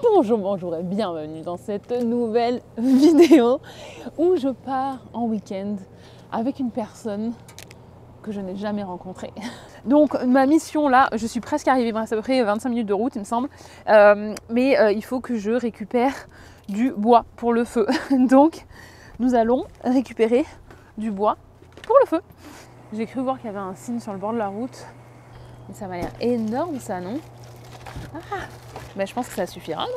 Bonjour, bonjour et bienvenue dans cette nouvelle vidéo où je pars en week-end avec une personne que je n'ai jamais rencontrée. Donc ma mission là, je suis presque arrivée, il me reste à peu près 25 minutes de route il me semble, mais il faut que je récupère du bois pour le feu. Donc nous allons récupérer du bois pour le feu. J'ai cru voir qu'il y avait un signe sur le bord de la route, mais ça m'a l'air énorme ça, non? Ah, ben, je pense que ça suffira, non?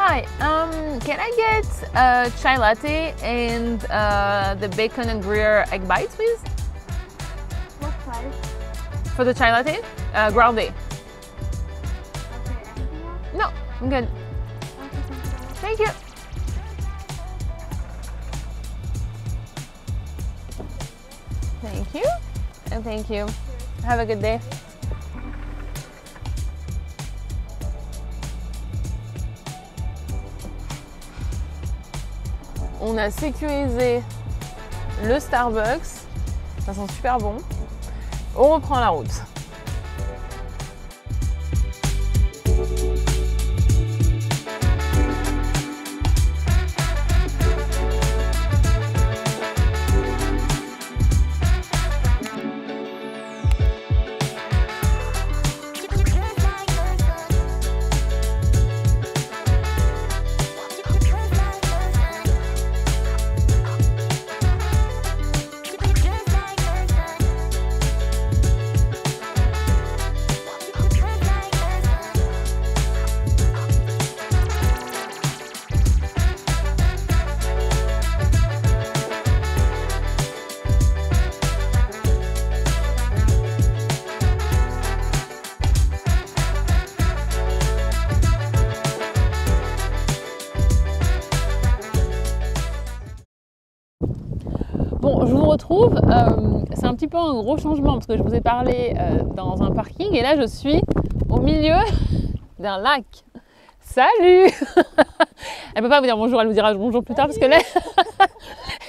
Hi, can I get a chai latte and the bacon and Gruyere egg bites, please? What size? For the chai latte, grande. Okay, anything else? No, I'm good. Okay, Thank you. Thank you, and thank you. Have a good day. On a sécurisé le Starbucks, ça sent super bon. On reprend la route. Bon, je vous retrouve, c'est un petit peu un gros changement parce que je vous ai parlé dans un parking et là je suis au milieu d'un lac. Salut! Elle peut pas vous dire bonjour, elle vous dira bonjour plus tard parce que là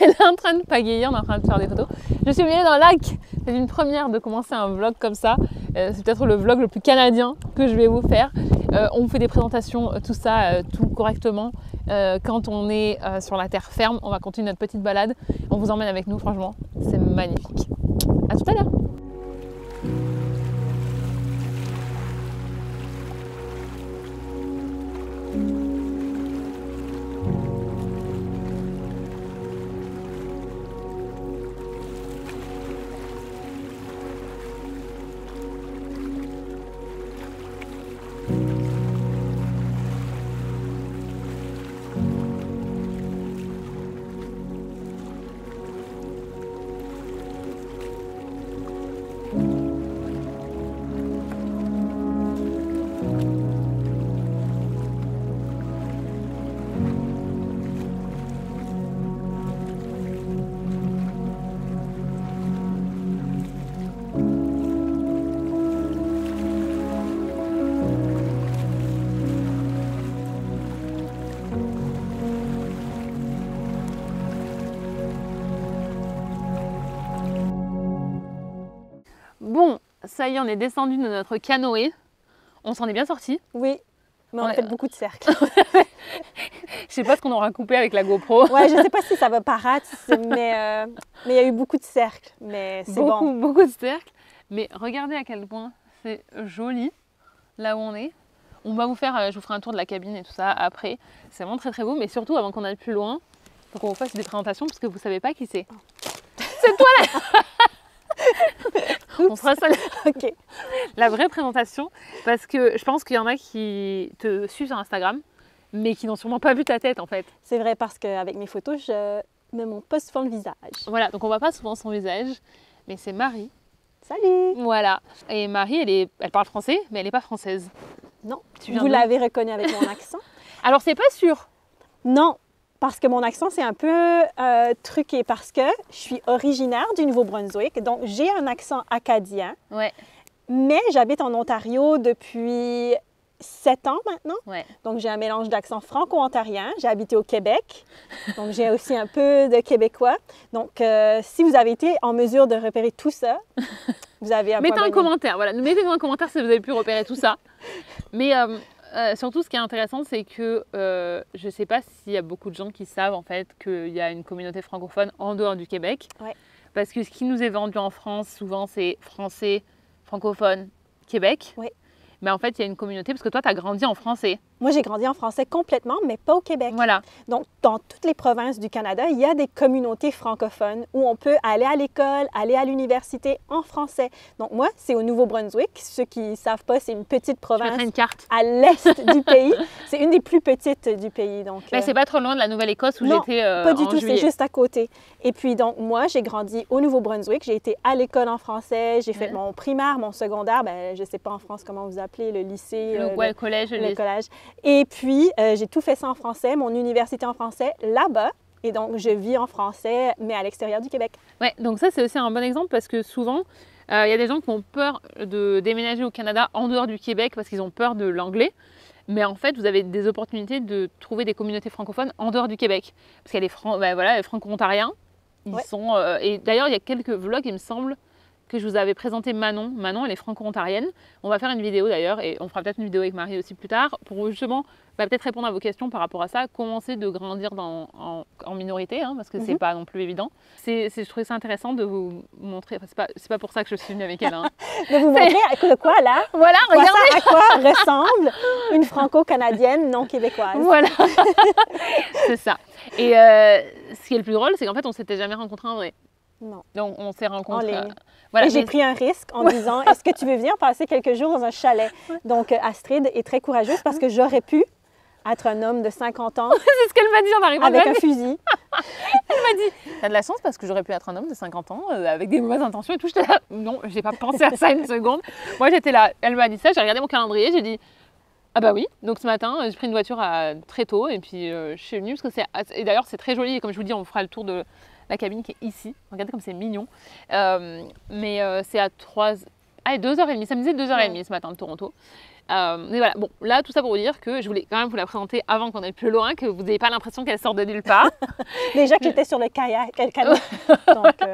elle est en train de pagayer, on est en train de faire des photos. Je suis au milieu d'un lac, c'est une première de commencer un vlog comme ça, c'est peut-être le vlog le plus canadien que je vais vous faire. On vous fait des présentations, tout ça, tout correctement. Quand on est sur la terre ferme, on va continuer notre petite balade. On vous emmène avec nous, franchement, c'est magnifique. À tout à l'heure. Bon, ça y est, on est descendu de notre canoë. On s'en est bien sorti. Oui, mais on a fait beaucoup de cercles. Je sais pas ce qu'on aura coupé avec la GoPro. Ouais, je sais pas si ça va paraître, mais il y a eu beaucoup de cercles, mais c'est bon. Beaucoup de cercles. Mais regardez à quel point c'est joli là où on est. On va vous faire, je vous ferai un tour de la cabine et tout ça après. C'est vraiment très très beau, mais surtout avant qu'on aille plus loin, il faut qu'on vous fasse des présentations parce que vous savez pas qui c'est. C'est toi là. On fera ça. Ok. La vraie présentation, parce que je pense qu'il y en a qui te suivent sur Instagram, mais qui n'ont sûrement pas vu ta tête en fait. C'est vrai parce qu'avec mes photos, je ne montre pas souvent le visage. Voilà, donc on voit pas souvent son visage, mais c'est Marie. Salut! Voilà. Et Marie, elle parle français, mais elle n'est pas française. Non, Tu viens vous d'où? l'avez reconnu avec mon accent? Alors c'est pas sûr. Non, parce que mon accent, c'est un peu truqué, parce que je suis originaire du Nouveau-Brunswick, donc j'ai un accent acadien, Ouais, mais j'habite en Ontario depuis 7 ans maintenant. ouais. Donc, j'ai un mélange d'accent franco-ontarien. J'ai habité au Québec, donc j'ai aussi un peu de québécois. Donc, si vous avez été en mesure de repérer tout ça, vous avez un Mettez point un bonus. commentaire, voilà. Mettez-nous un commentaire si vous avez pu repérer tout ça. Mais surtout, ce qui est intéressant, c'est que je ne sais pas s'il y a beaucoup de gens qui savent en fait qu'il y a une communauté francophone en dehors du Québec. Ouais. Parce que ce qui nous est vendu en France, souvent, c'est français, francophone, Québec. Oui. Mais en fait, il y a une communauté, parce que toi, tu as grandi en français. Moi, j'ai grandi en français complètement, mais pas au Québec. Voilà. Donc, dans toutes les provinces du Canada, il y a des communautés francophones où on peut aller à l'école, aller à l'université en français. Donc, moi, c'est au Nouveau-Brunswick. Ceux qui ne savent pas, c'est une petite Je province mettrai une carte. à l'est du pays. C'est une des plus petites du pays. Donc, Mais c'est pas trop loin de la Nouvelle-Écosse où non, j'étais pas du en tout, juillet. c'est juste à côté. Et puis, donc, moi, j'ai grandi au Nouveau-Brunswick. J'ai été à l'école en français. J'ai fait mon primaire, mon secondaire. Ben, je ne sais pas en France comment vous appelez, le lycée, Le collège, le collège. Et puis, j'ai tout fait ça en français, mon université en français, là-bas. Et donc, je vis en français, mais à l'extérieur du Québec. Ouais, donc ça, c'est aussi un bon exemple parce que souvent, il y a des gens qui ont peur de déménager au Canada en dehors du Québec parce qu'ils ont peur de l'anglais. Mais en fait, vous avez des opportunités de trouver des communautés francophones en dehors du Québec. Parce qu'il y a les franco-ontariens. Ils sont, et d'ailleurs, il y a quelques vlogs, il me semble, que je vous avais présenté Manon. Manon, elle est franco-ontarienne. On va faire une vidéo d'ailleurs, et on fera peut-être une vidéo avec Marie aussi plus tard, pour justement peut-être répondre à vos questions par rapport à ça, commencer de grandir en minorité, hein, parce que c'est pas non plus évident. Je trouvais ça intéressant de vous montrer, enfin, c'est pas pour ça que je suis venue avec elle. Hein. De vous montrer de quoi, là? Voilà, regardez. À quoi ressemble une franco-canadienne non québécoise. Voilà, c'est ça. Et ce qui est le plus drôle, c'est qu'en fait, on s'était jamais rencontrés en vrai. Non. Donc, on s'est rencontrés. En ligne. Voilà, Et j'ai pris un risque en disant, est-ce que tu veux venir passer quelques jours dans un chalet? Donc, Astrid est très courageuse parce que j'aurais pu être un homme de 50 ans c'est ce qu'elle m'a dit en arrivant. avec un fusil. Elle m'a dit, t'as de la chance parce que j'aurais pu être un homme de 50 ans avec des mauvaises intentions et tout. J'étais là, non, j'ai pas pensé à ça une seconde. Moi, j'étais là, elle m'a dit ça, j'ai regardé mon calendrier, j'ai dit, ah bah oui. Donc ce matin, j'ai pris une voiture très tôt et puis je suis venue parce que et d'ailleurs, c'est très joli. Et comme je vous dis, on fera le tour de la cabine qui est ici. Regardez comme c'est mignon. Mais c'est à 2h30. Ça me disait 2h30 ce matin de Toronto. Mais voilà, bon, là, tout ça pour vous dire que je voulais quand même vous la présenter avant qu'on aille plus loin, que vous n'ayez pas l'impression qu'elle sort de nulle part. Déjà que j'étais sur le canot. Donc,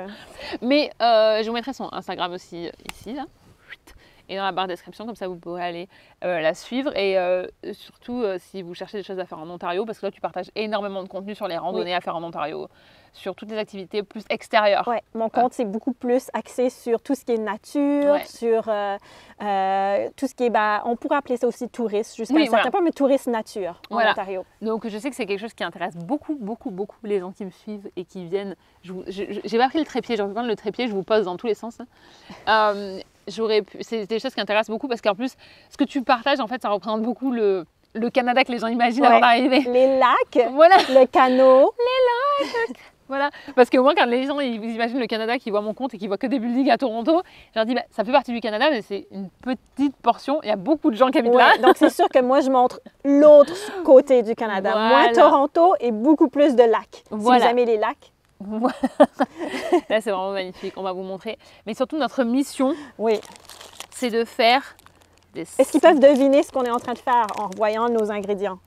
Mais je vous mettrai son Instagram aussi ici, là. Et dans la barre de description, comme ça vous pourrez aller la suivre. Et surtout si vous cherchez des choses à faire en Ontario, parce que là tu partages énormément de contenu sur les randonnées à faire en Ontario, sur toutes les activités plus extérieures. ouais, mon compte, c'est beaucoup plus axé sur tout ce qui est nature, sur tout ce qui est, on pourrait appeler ça aussi tourisme, jusqu'à un certain point, mais tourisme nature en Ontario. Donc je sais que c'est quelque chose qui intéresse beaucoup les gens qui me suivent et qui viennent. J'ai pas pris le trépied, je vais prendre le trépied, je vous pose dans tous les sens. C'est des choses qui intéressent beaucoup parce qu'en plus, ce que tu partages, en fait, ça représente beaucoup le Canada que les gens imaginent avant d'arriver. Les lacs, voilà. le canot. Les lacs. Voilà. Parce que moi, quand les gens ils imaginent le Canada, qui voient mon compte et qui voient que des buildings à Toronto, je leur dis, ça fait partie du Canada, mais c'est une petite portion. Il y a beaucoup de gens qui habitent là. Donc, c'est sûr que moi, je montre l'autre côté du Canada. Moins Toronto et beaucoup plus de lacs. Si vous aimez les lacs. Là, c'est vraiment magnifique. On va vous montrer. Mais surtout, notre mission, c'est de faire des... Est-ce qu'ils peuvent deviner ce qu'on est en train de faire en voyant nos ingrédients?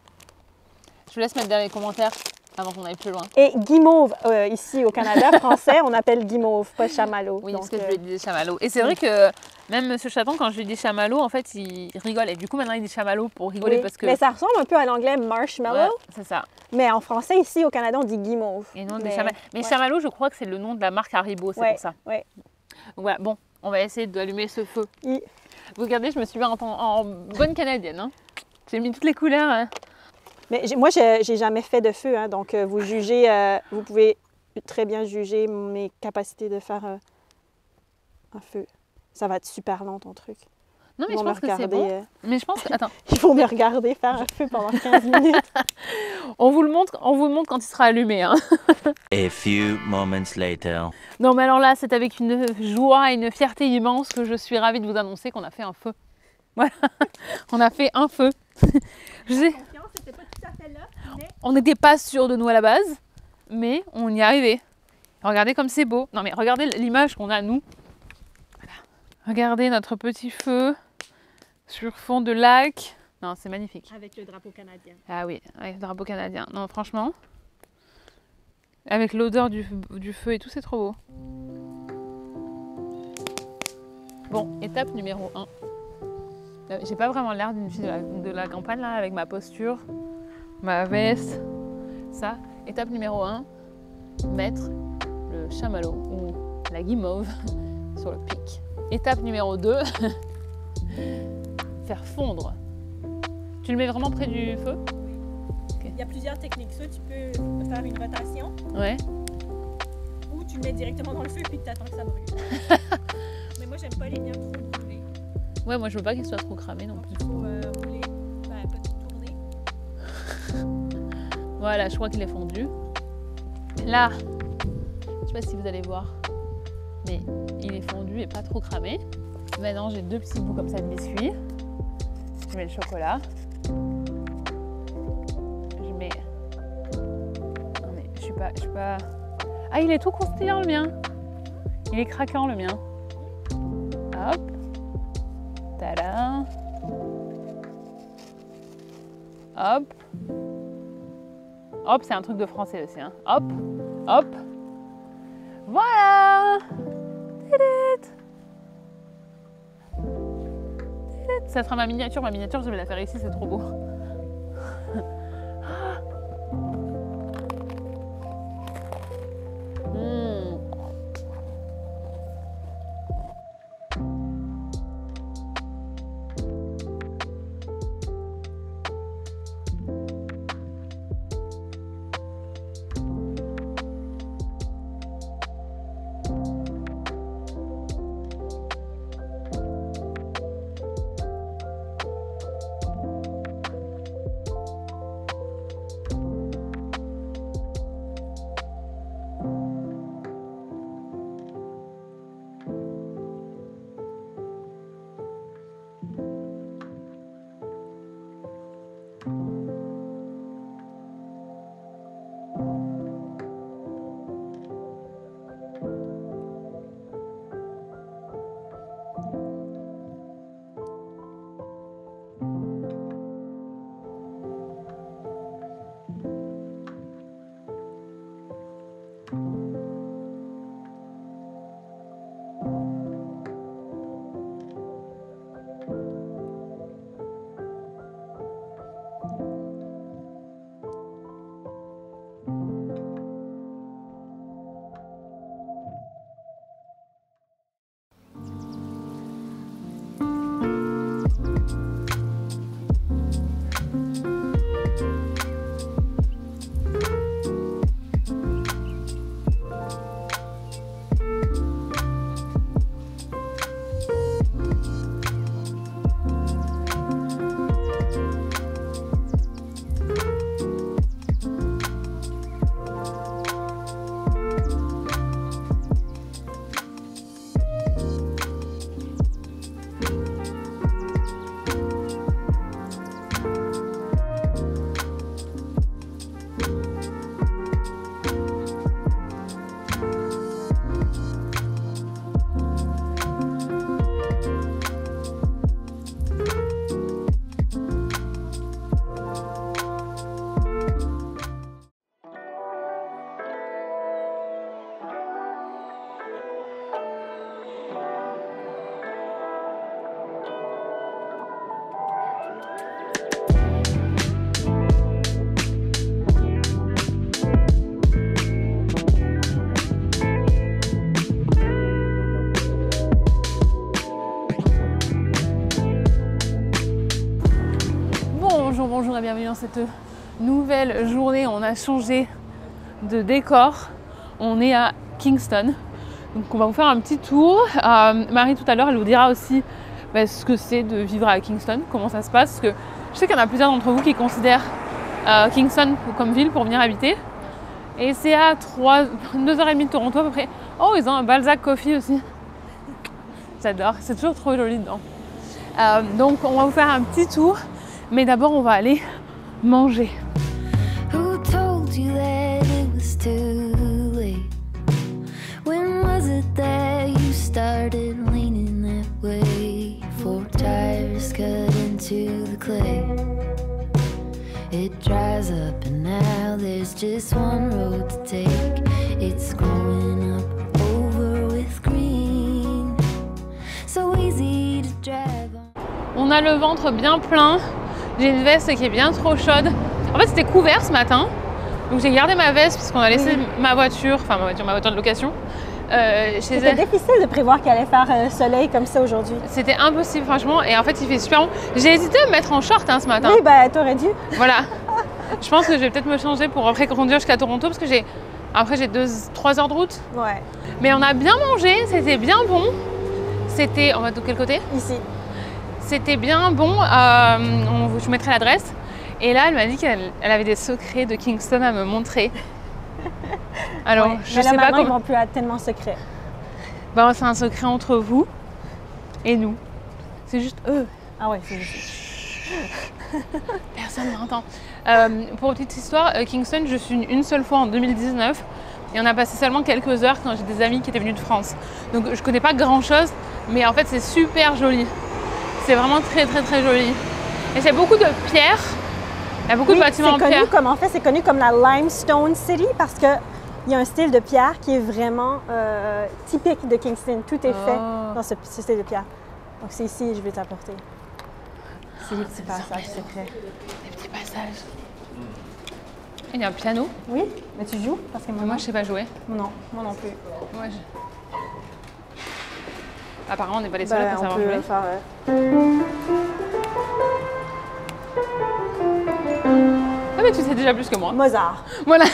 Je vous laisse mettre dans les commentaires avant qu'on aille plus loin. Et guimauve, ici au Canada français, on appelle guimauve, pas chamallow. Oui, parce que je lui ai dit chamallow. Et c'est vrai que même M. Chaton, quand je lui dis chamallow, en fait, il rigole. Et du coup, maintenant, il dit chamallow pour rigoler parce que... Mais ça ressemble un peu à l'anglais marshmallow. Ouais, c'est ça. Mais en français, ici au Canada, on dit guimauve. Et non, mais chamallow, je crois que c'est le nom de la marque Haribo, c'est pour ça. Ouais. Donc voilà, bon, on va essayer d'allumer ce feu. Vous regardez, je me suis mis en bonne canadienne. Hein. J'ai mis toutes les couleurs. Hein. Mais moi, j'ai jamais fait de feu, hein, donc vous jugez, vous pouvez très bien juger mes capacités de faire un feu. Ça va être super long, ton truc. Non, mais je pense que c'est bon. Mais je pense que... Attends. Il faut me regarder faire un feu pendant 15 minutes. On vous le montre quand il sera allumé. Hein. A few moments later. Non, mais alors là, c'est avec une joie et une fierté immense que je suis ravie de vous annoncer qu'on a fait un feu. Voilà, on a fait un feu. C'était pas tout à fait là. On n'était pas sûr de nous à la base, mais on y est arrivé. Regardez comme c'est beau. Non mais regardez l'image qu'on a nous. Voilà. Regardez notre petit feu sur fond de lac. Non, c'est magnifique. Avec le drapeau canadien. Ah oui, avec le drapeau canadien. Non, franchement, avec l'odeur du feu et tout, c'est trop beau. Bon, étape numéro 1. J'ai pas vraiment l'air d'une fille de la campagne là, avec ma posture, ma veste, ça. Étape numéro 1, mettre le chamallow ou la guimauve sur le pic. Étape numéro 2, faire fondre. Tu le mets vraiment près du feu? Okay. Il y a plusieurs techniques. Soit tu peux faire une rotation, ouais. Ou tu le mets directement dans le feu puis tu attends que ça brûle. Mais moi, j'aime pas les miens trop brûlés. Ouais, moi je veux pas qu'il soit trop cramé non plus. Il faut rouler, un peu tourner. Voilà, je crois qu'il est fondu. Là, je sais pas si vous allez voir, mais il est fondu et pas trop cramé. Maintenant, j'ai 2 petits bouts comme ça de biscuits. Je mets le chocolat. Je mets... Non mais je suis pas... Ah, il est tout croustillant le mien. Il est craquant le mien. Hop. Tada. Hop. Hop, c'est un truc de français aussi. Hein. Hop. Hop. Voilà. Ça sera ma miniature. Ma miniature, je vais la faire ici, c'est trop beau. Bonjour et bienvenue dans cette nouvelle journée. On a changé de décor. On est à Kingston. Donc on va vous faire un petit tour. Marie tout à l'heure elle vous dira aussi ce que c'est de vivre à Kingston, comment ça se passe. Parce que je sais qu'il y en a plusieurs d'entre vous qui considèrent Kingston comme ville pour venir habiter. Et c'est à 2h30 de Toronto à peu près. Oh, ils ont un Balzac Coffee aussi. J'adore, c'est toujours trop joli dedans. Donc on va vous faire un petit tour. Mais d'abord, on va aller manger. clay. It dries up and now there's just one road to take. It's growing up over with green, so easy to drive on. On a le ventre bien plein. J'ai une veste qui est bien trop chaude. En fait, c'était couvert ce matin. Donc j'ai gardé ma veste parce qu'on a laissé ma voiture de location. C'était difficile de prévoir qu'il allait faire soleil comme ça aujourd'hui. C'était impossible franchement et en fait il fait super bon. J'ai hésité à me mettre en short ce matin. Oui, bah t'aurais dû. Voilà. Je pense que je vais peut-être me changer pour après conduire jusqu'à Toronto parce que j'ai 3 heures de route. Ouais. Mais on a bien mangé, c'était bien bon. C'était, on va de quel côté? Ici. C'était bien bon. Je vous mettrai l'adresse. Et là, elle m'a dit qu'elle avait des secrets de Kingston à me montrer. Alors, ouais, je sais pas comment. Ils vont plus être tellement secrets. Ben, c'est un secret entre vous et nous. C'est juste eux. Ah ouais, c'est juste. Personne n'entend. Pour une petite histoire, Kingston, je suis une seule fois en 2019 et on a passé seulement quelques heures quand j'ai des amis qui étaient venus de France. Donc, je connais pas grand chose, mais en fait, c'est super joli. C'est vraiment très, très, très joli. Et c'est beaucoup de pierres. Il y a beaucoup de bâtiments en pierre. C'est connu comme la Limestone City parce qu'il y a un style de pierre qui est vraiment typique de Kingston. Tout est fait dans ce style de pierre. Donc c'est ici que je vais t'apporter. C'est les petits passages secrets. Des petits passages. Il y a un piano. Oui, mais tu joues parce que moi je sais pas jouer. Non, moi non plus. Apparemment on n'est pas les seuls à savoir jouer. Mais tu sais déjà plus que moi. Mozart. Voilà.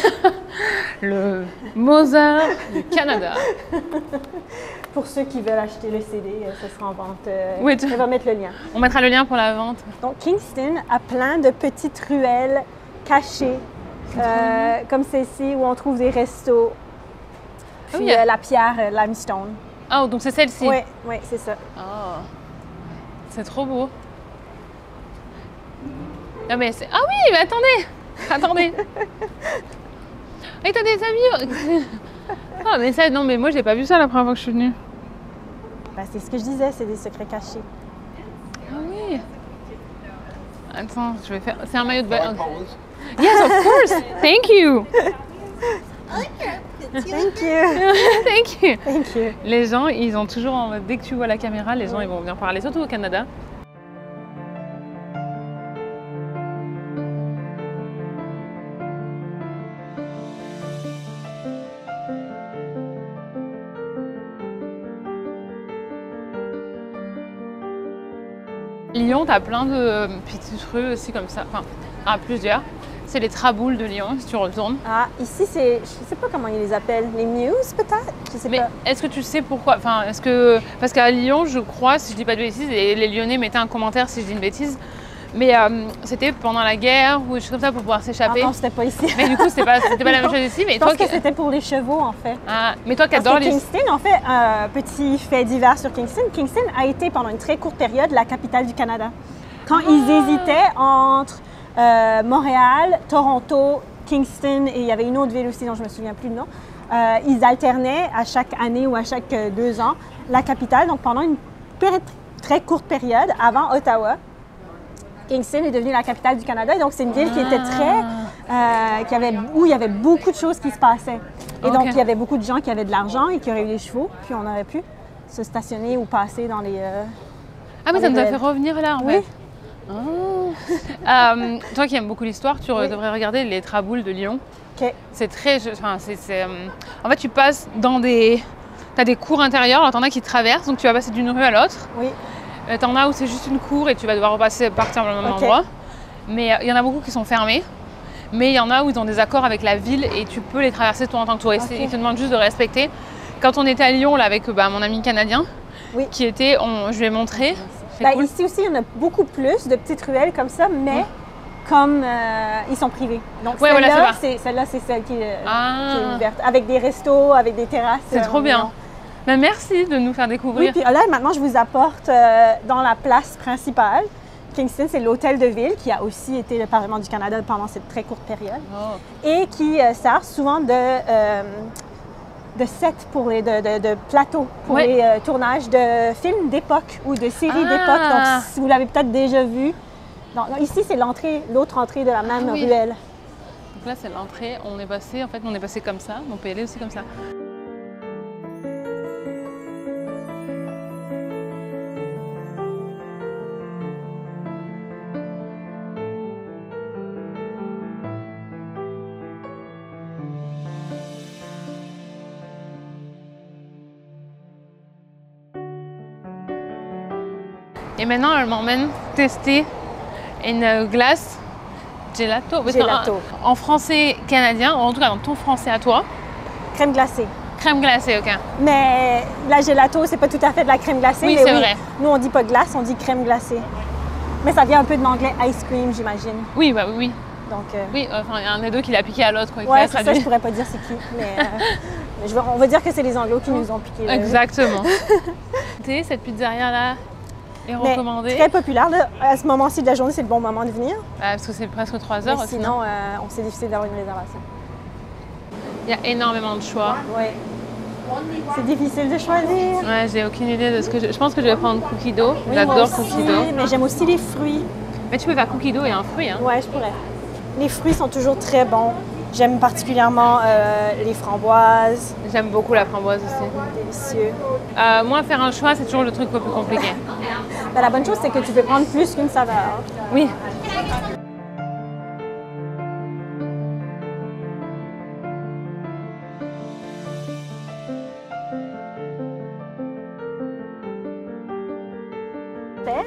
Le Mozart du Canada. Pour ceux qui veulent acheter le CD, ça sera en vente. Oui, on va mettre le lien. On mettra le lien pour la vente. Donc Kingston a plein de petites ruelles cachées, comme celle-ci où on trouve des restos. Puis la pierre limestone. Ah, donc c'est celle-ci? Oui, c'est ça. Oh. C'est trop beau. Ah, mais ah oui, mais attendez. Et t'as des amis. Ah, mais ça, non, mais moi j'ai pas vu ça la première fois que je suis venue. Ben, c'est ce que je disais, c'est des secrets cachés. Ah oui. Attends, je vais faire. C'est un maillot de bain. Yes, of course. Thank you. Thank you. Thank you. Thank you. Les gens, ils ont toujours dès que tu vois la caméra, les gens ils vont venir parler, surtout au Canada. Lyon, tu as plein de petites rues aussi comme ça, enfin, plusieurs. C'est les traboules de Lyon, si tu retournes. Ah, ici, c'est, je sais pas comment ils les appellent, les Muses peut-être? Je sais mais pas. Est-ce que tu sais pourquoi? Enfin, parce qu'à Lyon, je crois, si je dis pas de bêtises, et les Lyonnais mettaient un commentaire si je dis une bêtise, mais c'était pendant la guerre ou des choses comme ça pour pouvoir s'échapper. Non, c'était pas ici. Mais du coup, c'était pas la même chose ici. Mais je pense que c'était pour les chevaux en fait. Ah, mais toi qui adores les... Kingston, en fait, petit fait divers sur Kingston, Kingston a été pendant une très courte période la capitale du Canada. Quand ils hésitaient entre Montréal, Toronto, Kingston et il y avait une autre ville aussi dont je me souviens plus le nom, ils alternaient à chaque année ou à chaque 2 ans la capitale. Donc pendant une très courte période, avant Ottawa, Kingston est devenue la capitale du Canada. Et donc c'est une ville qui était où il y avait beaucoup de choses qui se passaient. Et donc il y avait beaucoup de gens qui avaient de l'argent et qui auraient eu des chevaux, puis on aurait pu se stationner ou passer dans les... Ah mais ça nous a fait revenir là en fait. Oui. Oh. Toi qui aimes beaucoup l'histoire, tu devrais regarder les traboules de Lyon. Okay. C'est très... En fait, tu passes dans des... Tu as des cours intérieures, alors t'en as qui traversent, donc tu vas passer d'une rue à l'autre. Oui. T'en as où c'est juste une cour et tu vas devoir partir au même endroit. Mais il y en a beaucoup qui sont fermés. Mais il y en a où ils ont des accords avec la ville et tu peux les traverser toi en tant que touriste. Ils te demandent juste de respecter. Quand on était à Lyon là, avec mon ami canadien, qui était... je lui ai montré... Cool. Ici aussi, il y en a beaucoup plus de petites ruelles comme ça, mais comme ils sont privés. Donc celle-là, c'est celle qui est ouverte, avec des restos, avec des terrasses. C'est trop bien. Ben, merci de nous faire découvrir. Oui, puis là, maintenant, je vous apporte dans la place principale. Kingston, c'est l'hôtel de ville qui a aussi été le Parlement du Canada pendant cette très courte période et qui sert souvent de set de plateau pour les tournages de films d'époque ou de séries d'époque. Donc, si vous l'avez peut-être déjà vu, Non, non, ici, c'est l'entrée, l'autre entrée de la même oui. ruelle. Donc là, c'est l'entrée. On est passé, en fait, on est passé comme ça. On peut y aller aussi comme ça. Et maintenant, elle m'emmène tester une glace gelato. Parce Gelato. En français canadien, ou en tout cas dans ton français à toi, Crème glacée. crème glacée, ok. Mais la gelato, c'est pas tout à fait de la crème glacée. Oui, mais c'est vrai. Nous, on dit pas glace, on dit crème glacée. Mais ça vient un peu de l'anglais ice cream, j'imagine. Oui, bah oui. Donc, Oui, enfin, il y a un des deux qui l'a piqué à l'autre. Quoi, qui ouais, l'a c'est ça, traduit. je pourrais pas dire c'est qui. Mais, on va dire que c'est les Anglos qui nous ont piqué. Exactement. Cette pizzeria-là est Mais recommandée. très populaire. Là, à ce moment-ci de la journée, c'est le bon moment de venir. Parce que c'est presque 3 Mais heures aussi. sinon, c'est difficile d'avoir une réservation. Il y a énormément de choix. Oui. C'est difficile de choisir. Ouais, j'ai aucune idée de ce que je pense que je vais prendre cookie dough. Oui, moi J'adore aussi, cookie dough. mais j'aime aussi les fruits. Mais tu peux faire cookie dough et un fruit. Hein. Ouais, je pourrais. Les fruits sont toujours très bons. J'aime particulièrement les framboises. J'aime beaucoup la framboise aussi. Délicieux. Moi, faire un choix, c'est toujours le truc le plus compliqué. Ben, la bonne chose, c'est que tu peux prendre plus qu'une saveur. Oui.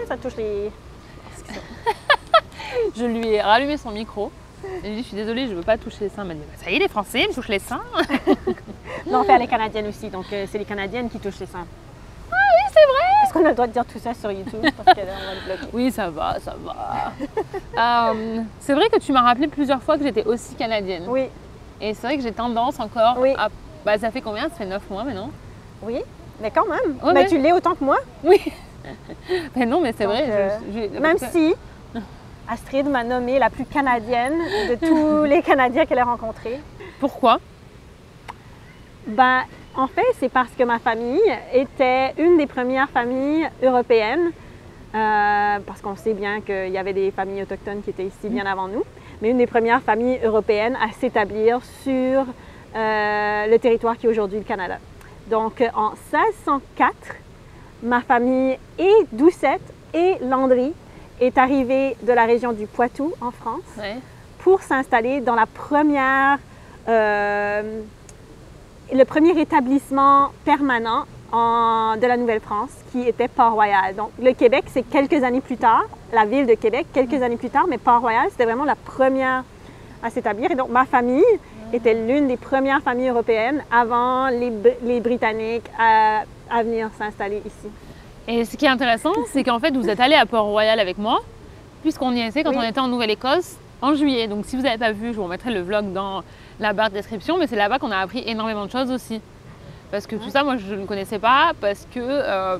Ça touche les... Je lui ai rallumé son micro. Et je lui ai dit, je suis désolée, je ne veux pas toucher les seins. Elle m'a dit, bah, ça y est, les Français me touchent les seins. Non, on fait les Canadiennes aussi, donc c'est les Canadiennes qui touchent les seins. Ah oui, c'est vrai. Est-ce qu'on a le droit de dire tout ça sur YouTube? Parce que là, on va le bloquer. Oui, ça va, ça va. C'est vrai que tu m'as rappelé plusieurs fois que j'étais aussi canadienne. Oui, Et c'est vrai que j'ai tendance encore Oui. à... Bah, ça fait combien? Ça fait 9 mois maintenant. oui, mais quand même. Ouais, Ben, mais- tu l'es autant que moi. Oui. Mais non, mais c'est Donc, vrai. Même si Astrid m'a nommée la plus canadienne de tous les Canadiens qu'elle a rencontrés. Pourquoi? Ben, en fait, c'est parce que ma famille était une des premières familles européennes, parce qu'on sait bien qu'il y avait des familles autochtones qui étaient ici bien avant nous, mais une des premières familles européennes à s'établir sur le territoire qui est aujourd'hui le Canada. Donc, en 1604, ma famille et Doucette et Landry est arrivée de la région du Poitou en France Ouais. pour s'installer dans la première, le premier établissement permanent de la Nouvelle-France, qui était Port-Royal. Donc, le Québec, c'est quelques années plus tard, la ville de Québec, quelques années plus tard, mais Port-Royal, c'était vraiment la première à s'établir. Et donc, ma famille était l'une des premières familles européennes avant les Britanniques à venir s'installer ici. Et ce qui est intéressant, c'est qu'en fait, vous êtes allé à Port-Royal avec moi, puisqu'on y était quand Oui. on était en Nouvelle-Écosse en juillet. Donc, si vous n'avez pas vu, je vous remettrai le vlog dans la barre de description, mais c'est là-bas qu'on a appris énormément de choses aussi. Parce que tout ça, moi, je ne connaissais pas, parce que...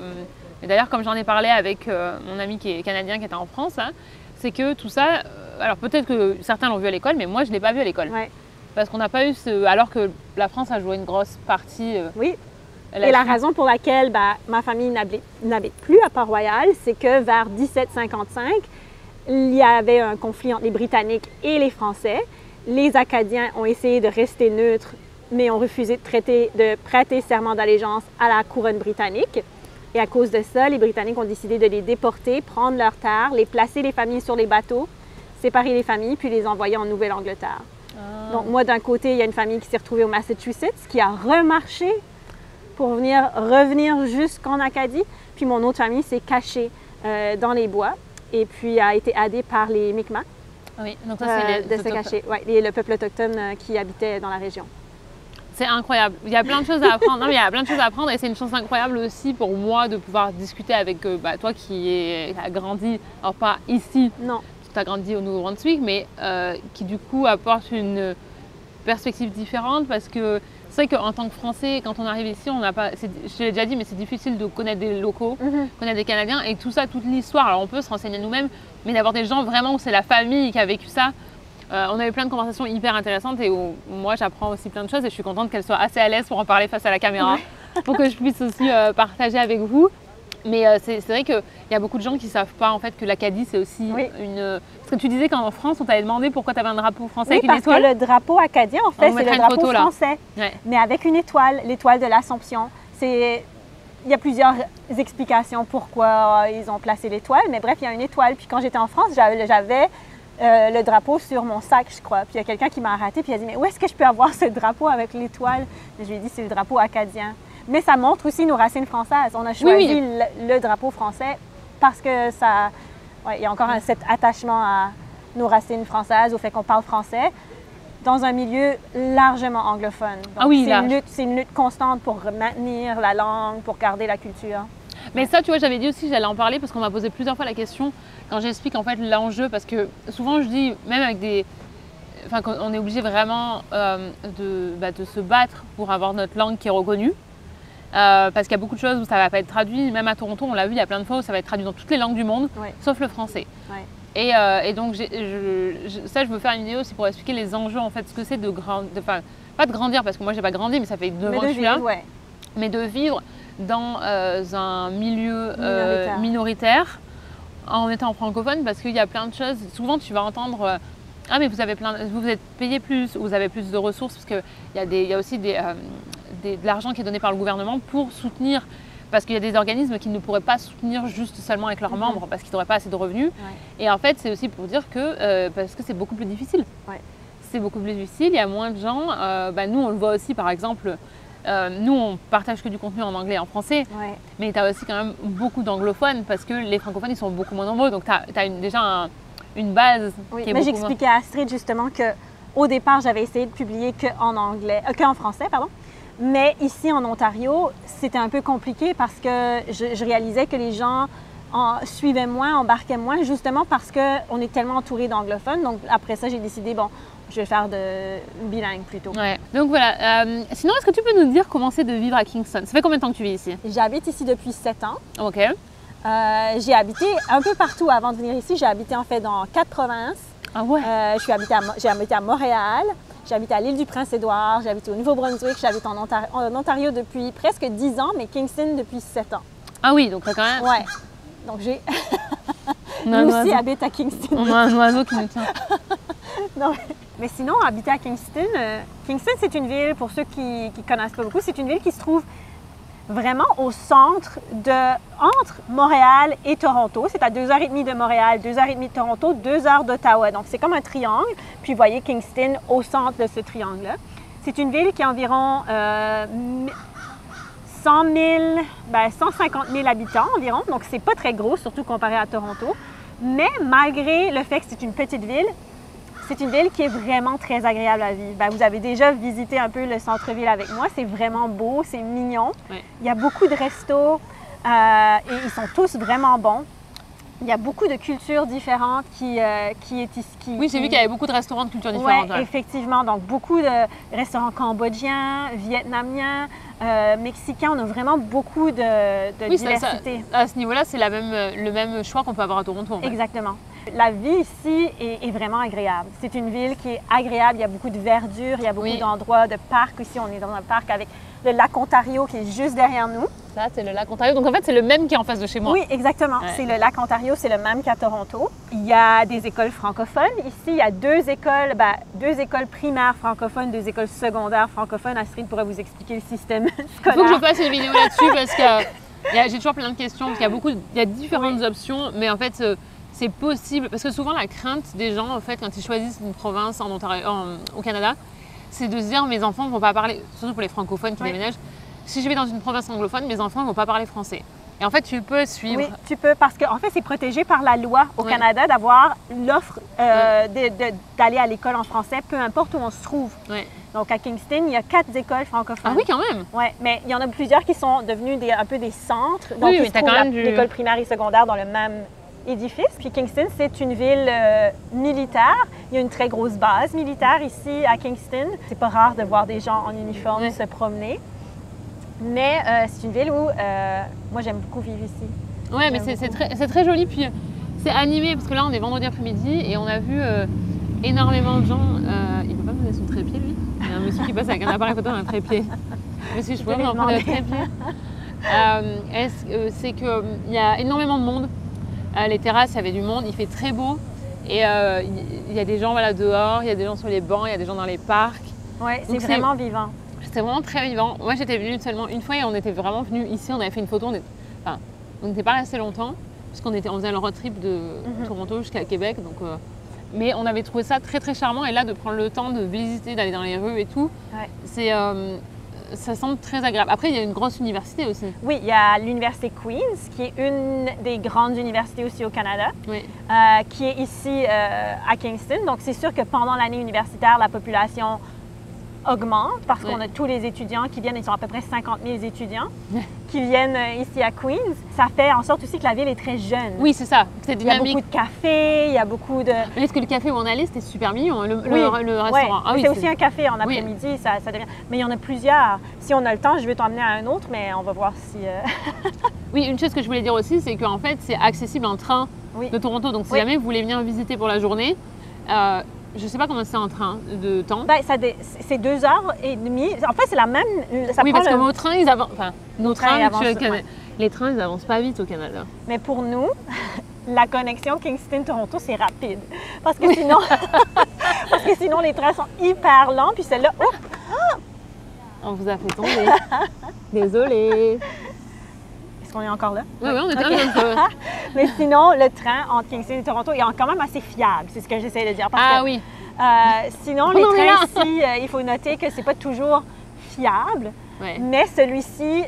et d'ailleurs, comme j'en ai parlé avec mon ami qui est canadien, qui était en France, là, c'est que tout ça... alors, peut-être que certains l'ont vu à l'école, mais moi, je ne l'ai pas vu à l'école. Ouais. Parce qu'on n'a pas eu ce... Alors que la France a joué une grosse partie... Oui. là-dessus. Et la raison pour laquelle ma famille n'habite plus à Port-Royal, c'est que vers 1755, il y avait un conflit entre les Britanniques et les Français. Les Acadiens ont essayé de rester neutres, mais ont refusé de prêter serment d'allégeance à la couronne britannique. Et à cause de ça, les Britanniques ont décidé de les déporter, prendre leurs terres, les placer les familles sur les bateaux, séparer les familles, puis les envoyer en Nouvelle-Angleterre. Donc moi, d'un côté, il y a une famille qui s'est retrouvée au Massachusetts, qui a remarché pour revenir jusqu'en Acadie. Puis mon autre famille s'est cachée dans les bois et puis a été aidée par les Mi'kmaq Oui, donc ça, c'est les de se cacher. Ouais, le peuple autochtone qui habitait dans la région. C'est incroyable. Il y a plein de choses à apprendre. Non, mais il y a plein de choses à apprendre et c'est une chance incroyable aussi pour moi de pouvoir discuter avec toi qui a grandi, alors pas ici, Non. tu as grandi au Nouveau-Brunswick, mais qui du coup apporte une perspective différente parce que c'est vrai qu'en tant que Français, quand on arrive ici, on n'a pas, je l'ai déjà dit, mais c'est difficile de connaître des locaux, connaître des Canadiens et tout ça, toute l'histoire. Alors on peut se renseigner nous-mêmes, mais d'avoir des gens vraiment où c'est la famille qui a vécu ça. On a eu plein de conversations hyper intéressantes et où moi j'apprends aussi plein de choses et je suis contente qu'elle soit assez à l'aise pour en parler face à la caméra pour que je puisse aussi partager avec vous. Mais c'est vrai qu'il y a beaucoup de gens qui ne savent pas en fait que l'Acadie c'est aussi Oui. une... Parce que tu disais qu'en France on t'avait demandé pourquoi tu avais un drapeau français Oui, avec une parce étoile. que le drapeau acadien, en On fait, vous c'est mettra le une drapeau photo, là. français, Ouais. mais avec une étoile, l'étoile de l'Assomption. Il y a plusieurs explications pourquoi ils ont placé l'étoile, mais bref, il y a une étoile. Puis quand j'étais en France, j'avais le drapeau sur mon sac, je crois. Puis il y a quelqu'un qui m'a arrêté, puis il a dit « Mais où est-ce que je peux avoir ce drapeau avec l'étoile? » Je lui ai dit « C'est le drapeau acadien. » Mais ça montre aussi nos racines françaises. On a choisi le drapeau français parce que ça... Ouais, il y a encore cet attachement à nos racines françaises, au fait qu'on parle français, dans un milieu largement anglophone. Donc, Ah oui, large. c'est une lutte constante pour maintenir la langue, pour garder la culture. Mais ça, tu vois, j'avais dit aussi, j'allais en parler parce qu'on m'a posé plusieurs fois la question quand j'explique en fait l'enjeu, parce que souvent je dis, même avec des... Enfin, on est obligé vraiment de se battre pour avoir notre langue qui est reconnue. Parce qu'il y a beaucoup de choses où ça ne va pas être traduit. Même à Toronto, on l'a vu, il y a plein de fois où ça va être traduit dans toutes les langues du monde, Ouais. sauf le français. Ouais. Et donc, ça, je veux faire une vidéo aussi pour expliquer les enjeux, en fait, ce que c'est de grandir, enfin, pas de grandir, parce que moi, j'ai pas grandi, mais ça fait 9 ans que je suis là, Ouais. mais de vivre dans un milieu Minoritaire. en étant francophone, parce qu'il y a plein de choses. Souvent, tu vas entendre ah, mais vous êtes payé plus, ou vous avez plus de ressources, parce qu'il y a aussi de l'argent qui est donné par le gouvernement pour soutenir. Parce qu'il y a des organismes qui ne pourraient pas soutenir juste seulement avec leurs membres parce qu'ils n'auraient pas assez de revenus. Ouais. Et en fait, c'est aussi pour dire que parce que c'est beaucoup plus difficile. Ouais. C'est beaucoup plus difficile, il y a moins de gens. Nous, on le voit aussi, par exemple, nous, on partage que du contenu en anglais et en français. Ouais. Mais tu as aussi quand même beaucoup d'anglophones parce que les francophones, ils sont beaucoup moins nombreux. Donc, tu as déjà une base Oui, qui est mais beaucoup moins... j'expliquais à Astrid justement qu'au départ, j'avais essayé de publier qu'en français, pardon. Mais ici en Ontario, c'était un peu compliqué parce que je réalisais que les gens suivaient moins, embarquaient moins, justement parce qu'on est tellement entouré d'anglophones. Donc après ça, j'ai décidé, bon, je vais faire de bilingue plutôt. Ouais. Donc voilà. Sinon, est-ce que tu peux nous dire comment c'est de vivre à Kingston? Ça fait combien de temps que tu vis ici? J'habite ici depuis 7 ans. Ok. J'ai habité un peu partout avant de venir ici. J'ai habité en fait dans 4 provinces. Ah ouais? J'ai habité à Montréal, j'ai habité à l'île du Prince-Édouard, j'ai habité au Nouveau-Brunswick, j'habite en Ontario depuis presque 10 ans, mais Kingston depuis 7 ans. Ah oui, donc t'as quand même... Ouais. Donc j'ai... On a un Nous aussi oiseau. habite à Kingston. On a un oiseau qui nous tient. Non, mais sinon, habiter à Kingston, Kingston, c'est une ville, pour ceux qui ne connaissent pas beaucoup, c'est une ville qui se trouve vraiment au centre entre Montréal et Toronto. C'est à 2h30 de Montréal, 2h30 de Toronto, 2 heures d'Ottawa. Donc, c'est comme un triangle. Puis, vous voyez Kingston au centre de ce triangle-là. C'est une ville qui a environ 150 000 habitants environ. Donc, c'est pas très gros, surtout comparé à Toronto. Mais malgré le fait que c'est une petite ville, c'est une ville qui est vraiment très agréable à vivre. Vous avez déjà visité un peu le centre-ville avec moi. C'est vraiment beau, c'est mignon. Ouais. Il y a beaucoup de restos et ils sont tous vraiment bons. Il y a beaucoup de cultures différentes qui est ici. Oui, j'ai vu qu'il y avait beaucoup de restaurants de cultures Oui, différentes. Ouais. effectivement. Donc, beaucoup de restaurants cambodgiens, vietnamiens, mexicains. On a vraiment beaucoup de Oui, diversité. à ce niveau-là, c'est le même choix qu'on peut avoir à Toronto. En fait. Exactement. La vie ici est vraiment agréable. C'est une ville qui est agréable. Il y a beaucoup de verdure, il y a beaucoup d'endroits, de parcs. Ici, on est dans un parc avec le lac Ontario qui est juste derrière nous. Ça, c'est le lac Ontario. Donc, en fait, c'est le même qui est en face de chez moi. Oui, exactement. Ouais. C'est le lac Ontario, c'est le même qu'à Toronto. Il y a des écoles francophones. Ici, il y a deux écoles primaires francophones, 2 écoles secondaires francophones. Astrid pourrait vous expliquer le système scolaire. Il faut que je fasse une vidéo là-dessus parce que j'ai toujours plein de questions. Parce qu'il y a différentes options, mais en fait, c'est possible. Parce que souvent, la crainte des gens, en fait, quand ils choisissent une province en Ontario, au Canada, c'est de se dire mes enfants ne vont pas parler, surtout pour les francophones qui déménagent, si je vais dans une province anglophone, mes enfants ne vont pas parler français. Et en fait, tu peux suivre. Oui, tu peux, parce qu'en fait, c'est protégé par la loi au Canada d'avoir l'offre d'aller à l'école en français, peu importe où on se trouve. Ouais. Donc, à Kingston, il y a 4 écoles francophones. Ah oui, quand même? Oui, mais il y en a plusieurs qui sont devenus un peu des centres. Donc, Oui, ils mais se t'as trouvent quand même l'école primaire et secondaire dans le même édifice. Puis Kingston, c'est une ville militaire. Il y a une très grosse base militaire ici à Kingston. C'est pas rare de voir des gens en uniforme se promener. Mais c'est une ville où moi, j'aime beaucoup vivre ici. Oui, mais c'est très joli. Puis c'est animé parce que là, on est vendredi après-midi et on a vu énormément de gens. Il ne peut pas me donner son trépied, lui. Il y a un monsieur qui passe avec un appareil photo dans un trépied. Monsieur, je pourrais vous en prendre un trépied. C'est qu'il y a énormément de monde. Les terrasses, il y avait du monde, il fait très beau. Et il y a des gens voilà, dehors, il y a des gens sur les bancs, il y a des gens dans les parcs. Oui, c'est vraiment vivant. C'était vraiment très vivant. Moi, j'étais venue seulement une fois et on était vraiment venus ici. On avait fait une photo. On n'était pas resté longtemps puisqu'on faisait le road trip de Toronto jusqu'à Québec. Donc, mais on avait trouvé ça très très charmant. Et là, de prendre le temps de visiter, d'aller dans les rues et tout, ça semble très agréable. Après, il y a une grosse université aussi. Oui, il y a l'université Queen's, qui est une des grandes universités aussi au Canada, qui est ici à Kingston. Donc, c'est sûr que pendant l'année universitaire, la population augmente parce qu'on a tous les étudiants qui viennent. Ils sont à peu près 50 000 étudiants qui viennent ici à Queen's. Ça fait en sorte aussi que la ville est très jeune. Oui, c'est ça. C'est dynamique. Il y a beaucoup de cafés, il y a beaucoup de... Mais est-ce que le café où on allait, c'était super mignon, le restaurant? Ouais. Ah, c'est aussi un café en après-midi, ça devient... Mais il y en a plusieurs. Si on a le temps, je vais t'emmener à un autre, mais on va voir si... Oui, une chose que je voulais dire aussi, c'est qu'en fait, c'est accessible en train de Toronto. Donc, si jamais vous voulez venir visiter pour la journée, je ne sais pas comment c'est en train de temps. Ben, c'est 2h30. En fait, c'est la même... parce que nos trains, ils avancent... Enfin, les trains, ils n'avancent pas vite au Canada. Mais pour nous, la connexion Kingston-Toronto, c'est rapide. Parce que sinon... parce que sinon, les trains sont hyper lents. Puis celle-là... On vous a fait tomber. Désolée. Est-ce qu'on est encore là? Oui, on est encore là. Mais sinon, le train entre Kingston et Toronto est quand même assez fiable. C'est ce que j'essaie de dire. Oui. Sinon, les trains ici, il faut noter que c'est pas toujours fiable. Ouais. Mais celui-ci,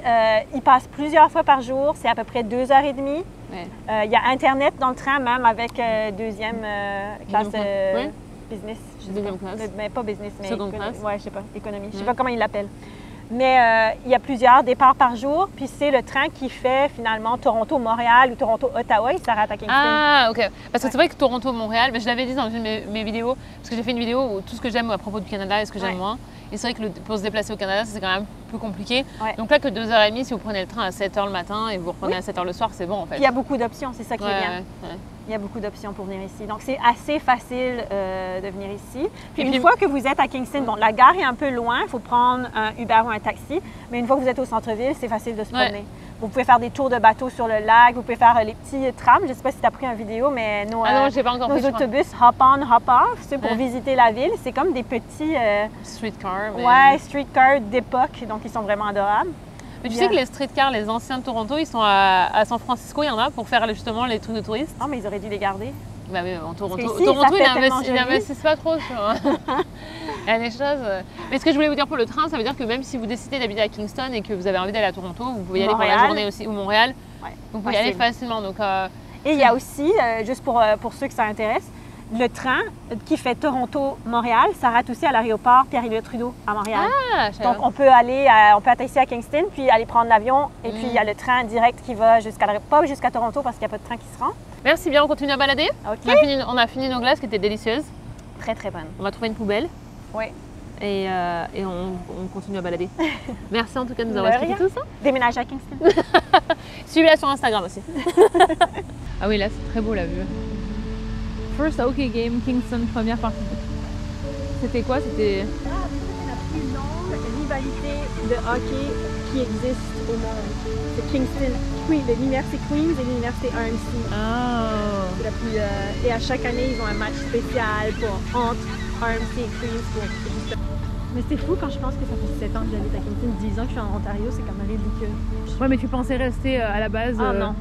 il passe plusieurs fois par jour. C'est à peu près 2h30. Ouais. Il y a Internet dans le train, même avec deuxième classe business. Deuxième classe. Mais pas business, mais... Seconde classe. Oui, je sais pas, économie. Je sais pas comment ils l'appellent. Mais il y a plusieurs départs par jour. Puis c'est le train qui fait finalement Toronto-Montréal ou Toronto-Ottawa. Il s'arrête à Kingston. Ah, OK. Parce que c'est vrai que Toronto-Montréal, mais je l'avais dit dans une de mes vidéos, parce que j'ai fait une vidéo où tout ce que j'aime à propos du Canada et ce que j'aime moins. Et c'est vrai que pour se déplacer au Canada, c'est quand même plus compliqué. Ouais. Donc là, que 2h30, si vous prenez le train à 7h le matin et vous reprenez à 7h le soir, c'est bon en fait. Il y a beaucoup d'options, c'est ça qui est bien. Il y a beaucoup d'options pour venir ici. Donc, c'est assez facile de venir ici. Puis, une fois que vous êtes à Kingston, bon, la gare est un peu loin, il faut prendre un Uber ou un taxi. Mais une fois que vous êtes au centre-ville, c'est facile de se promener. Vous pouvez faire des tours de bateau sur le lac, vous pouvez faire les petits trams. Je ne sais pas si tu as pris une vidéo, mais nos autobus hop-on, hop-off, c'est pour visiter la ville. C'est comme des petits... streetcars. Ouais, streetcars d'époque. Donc, ils sont vraiment adorables. Mais tu sais que les streetcars, les anciens de Toronto, ils sont à San Francisco, il y en a pour faire justement les trucs de touristes. Ah, mais ils auraient dû les garder. Bah oui, en Toronto, ils n'investissent pas trop sur il y a des choses. Mais ce que je voulais vous dire pour le train, ça veut dire que même si vous décidez d'habiter à Kingston et que vous avez envie d'aller à Toronto, vous pouvez y aller pour la journée aussi, ou Montréal. Vous pouvez y aller facilement. Donc, et il y a aussi, juste pour ceux que ça intéresse, le train qui fait Toronto-Montréal s'arrête aussi à l'aéroport Pierre-Éliott Trudeau à Montréal. Donc, on peut atterrir à Kingston, puis aller prendre l'avion. Et puis, il y a le train direct qui va pas jusqu'à Toronto parce qu'il n'y a pas de train qui se rend. Merci bien, on continue à balader. Okay. On a fini nos glaces qui étaient délicieuses. Très, très bonnes. On va trouver une poubelle. Oui. Et on continue à balader. Merci en tout cas de nous avoir expliqué tout ça. Déménager à Kingston. Suivez-la sur Instagram aussi. Ah oui, là, c'est très beau la vue. First hockey game, Kingston, première partie. C'était quoi? C'était... C'est la plus longue rivalité de hockey qui existe au monde. C'est Kingston, l'université Queen's et l'université RMC. Oh. C'est la plus, et à chaque année, ils ont un match spécial entre RMC et Queen's. Mais c'est fou quand je pense que ça fait 7 ans que j'habite à Kingston, 10 ans que je suis en Ontario, c'est quand même ridicule. Ouais, mais tu pensais rester à la base... Ah non.